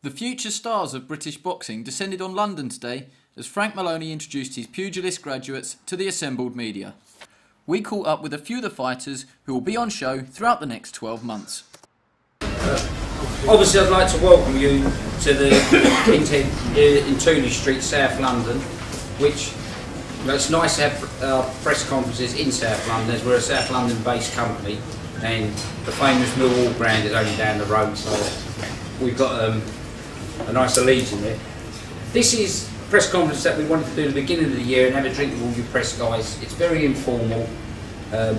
The future stars of British boxing descended on London today as Frank Maloney introduced his Pugilist graduates to the assembled media. We caught up with a few of the fighters who will be on show throughout the next 12 months. Obviously I'd like to welcome you to the in Tooley Street, South London, which it's nice to have press conferences in South London as we're a South London based company and the famous Millwall brand is only down the road, so we've got a nice allegiance there. This is a press conference that we wanted to do at the beginning of the year and have a drink with all you press guys. It's very informal,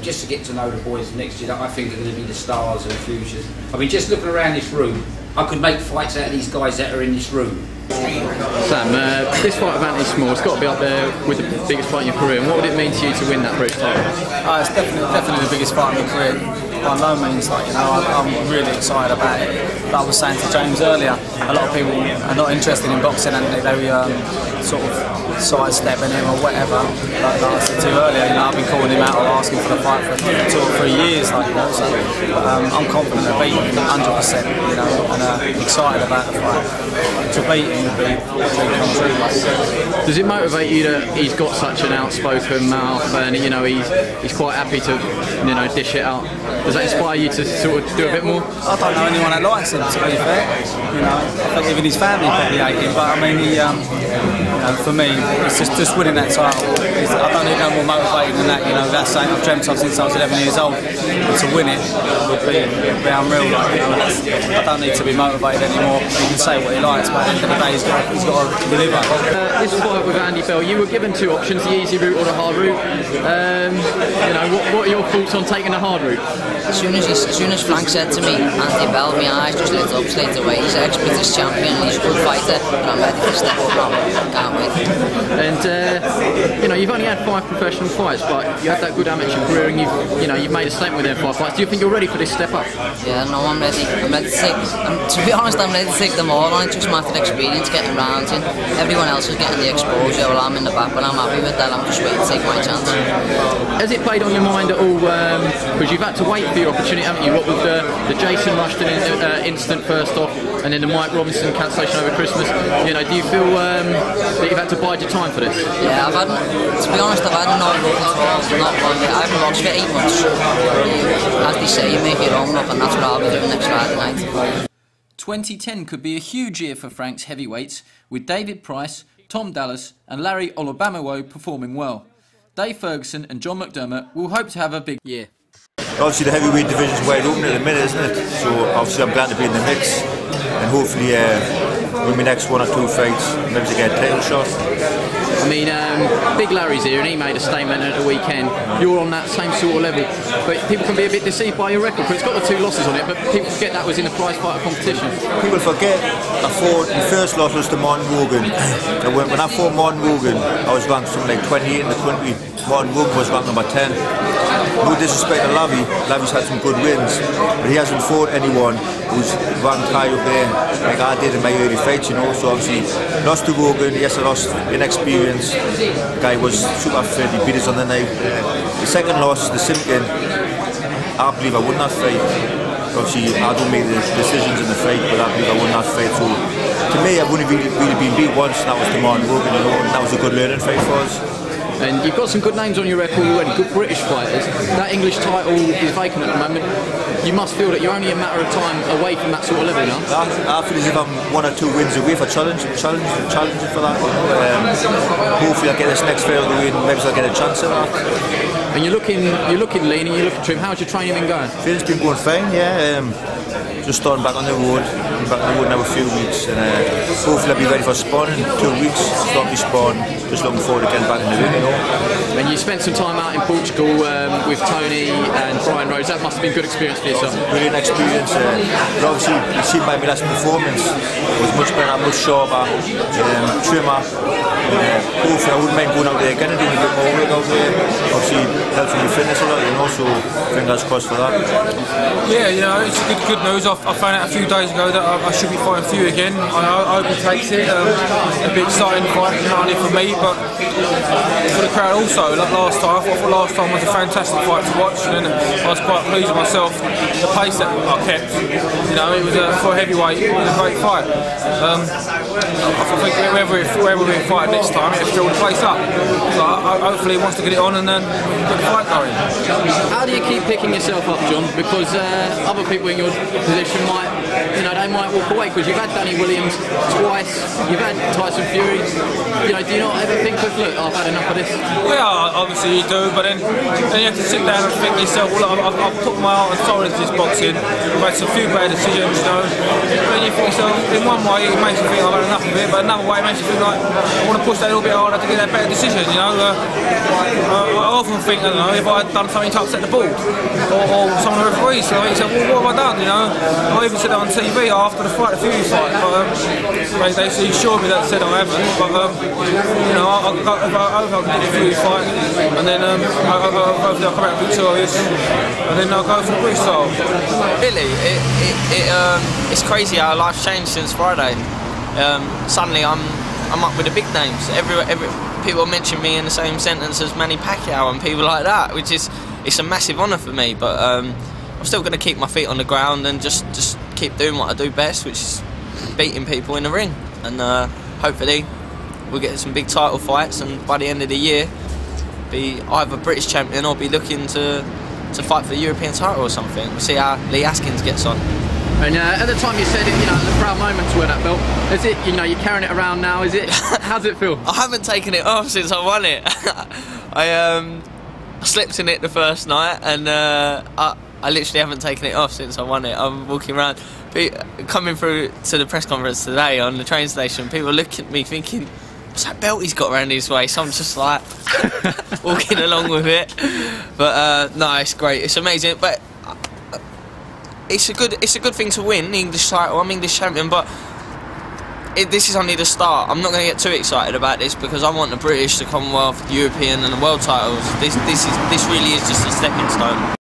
just to get to know the boys next year that I think are going to be the stars of the future. I mean, just looking around this room, I could make fights out of these guys that are in this room. Sam, this fight of Anthony Small has got to be up there with the biggest fight in your career. And what would it mean to you to win that British title? It's definitely the biggest fight in my career. By no means, I'm really excited about it. Like I was saying to James earlier, a lot of people are not interested in boxing and they sort of sidestepping him or whatever. Like I said to you earlier, I've been calling him out or asking for the fight for 2 or 3 years, so I'm confident of beating him 100%, and excited about the fight. To beat him would be a dream come true. Does it motivate you that he's got such an outspoken mouth and he's quite happy to dish it out? Does that inspire you to sort of do a bit more? I don't know anyone that likes him, to be fair. I think even his family probably hate him, but I mean, for me, it's just winning that title. I don't need no more motivated than that. That's something I've dreamt of since I was 11 years old. And to win it would be unreal. I don't need to be motivated anymore. He can say what he likes, but at the end of the day, he's got to deliver. This fight with Andy Bell, you were given 2 options: the easy route or the hard route. What are your thoughts on taking the hard route? As soon as Frank said to me, Andy Bell, my eyes just lit up straight away. He's an ex-British champion, he's a good fighter, and I'm ready to step up now. Can't wait. And you've only had 5 professional fights, but you had that good amateur career, and you've made a statement with them 5 fights. Do you think you're ready for this step up? Yeah, no, I'm ready. I'm ready to take. To be honest, I'm ready to take them all on. It's just a matter of experience getting round in. Everyone else is getting the exposure. Well, I'm in the back, but I'm happy with that. I'm just waiting to take my chance. Has it played on your mind at all? Because you've had to wait for your opportunity, haven't you? What with the Jason Rushton incident first off, and then the Mike Robinson cancellation over Christmas. Do you feel that you've had to bide your time for this? Yeah, to be honest, I've had no luck at all. Not one bit. I haven't boxed for 8 months. As they say, you make your own luck, and that's what I'll be doing next Friday night. 2010 could be a huge year for Frank's heavyweights, with David Price, Tom Dallas and Larry Olubamiwo performing well. Dave Ferguson and John McDermott will hope to have a big year. Obviously the heavyweight division is wide open at the minute, isn't it? So obviously I'm glad to be in the mix and hopefully win my next 1 or 2 fights, maybe to get a title shot. I mean, Big Larry's here and he made a statement at the weekend. You're on that same sort of level, but people can be a bit deceived by your record, because it's got the 2 losses on it, but people forget that was in a prize fighter competition. People forget my first loss was to Martin Wogan. When I fought Martin Wogan, I was ranked something like 28 in the country. Martin Wogan was ranked number 10. No disrespect to Lavi, Lavi's had some good wins, but he hasn't fought anyone who's ranked high up there like I did in my early fights, so obviously lost to Wogan. Yes, I lost inexperience. The guy was super fit, he beat us on the night. The second loss, the Simpkin, I believe I won that fight. Obviously I don't make the decisions in the fight, but I believe I won that fight. So to me, I've only really been beat once, and that was to Martin Wogan, and that was a good learning fight for us. And you've got some good names on your record already, good British fighters. That English title is vacant at the moment. You must feel that you're only a matter of time away from that sort of level now. I feel as if I'm 1 or 2 wins away for challenging for that. Hopefully I'll get this next fight out of the way and maybe I'll get a chance at that. And you're looking lean and you're looking trim. How's your training been going? Training's been going fine, yeah. Just starting back on the road. I'm back on the road now a few weeks, and hopefully I'll be ready for sparring in 2 weeks. Start me sparring. Just looking forward to getting back in the ring, And you spent some time out in Portugal with Tony and Brian Rhodes. That must have been a good experience for yourself. Brilliant experience. But obviously, you see by my last performance, it was much better, much sharper, trimmer. Hopefully I wouldn't mind going out there again and doing a bit more work out there. Obviously helping me fitness a lot, so fingers crossed for that. Yeah, it's good news. I found out a few days ago that I should be fighting for you again. I hope he takes it. A bit exciting fight, not only for me, but for the crowd also. Like last time, I thought last time was a fantastic fight to watch, and I was quite pleased with myself. The pace that I kept, you know, it was for a heavyweight. It was a great fight. I think whoever we're fighting next time, it'll fill the place up. So hopefully, he wants to get it on and then get the fight going. How do you keep picking yourself up, John? Because other people in your position might, you know, they might walk away because you've had Danny Williams twice, you've had Tyson Fury. You know, do you not ever think of, look, I've had enough of this? Yeah, obviously you do, but then you have to sit down and think to yourself, well, I've put my heart and soul into this boxing. I've had some few bad decisions, you know. And you think to yourself, in one way it makes you think I've had enough of it, but another way it makes you think like I want to push that a little bit harder to get that better decision, you know. I often think, I don't know, if I had done something to upset the board or some of the referees, so I said, well, what have I done, you know? I even said it on TV after the fight, the Fury fight, but they assured me that said I haven't, but you know, I hope I can get the Fury fight, and then hopefully I'll come out victorious, and then I'll go for the British style. Really, it's crazy how life's changed since Friday. Suddenly I'm up with the big names. Every people mention me in the same sentence as Manny Pacquiao and people like that, which is it's a massive honour for me. But I'm still going to keep my feet on the ground and just keep doing what I do best, which is beating people in the ring. And hopefully we'll get some big title fights, and by the end of the year be either British champion or be looking to fight for the European title or something. We'll see how Lee Askins gets on. And at the time you said it, you know, the proud moment to wear that belt. Is it, you know, you're carrying it around now? Is it? How's it feel? I haven't taken it off since I won it. I slept in it the first night, and I literally haven't taken it off since I won it. I'm walking around, coming through to the press conference today on the train station. People look at me thinking, what's that belt he's got around his waist? I'm just like walking along with it. But no, it's great. It's amazing. But it's a good thing to win the English title. I'm English champion, but this is only the start. I'm not going to get too excited about this because I want the British, the Commonwealth, the European, and the world titles. This really is just a stepping stone.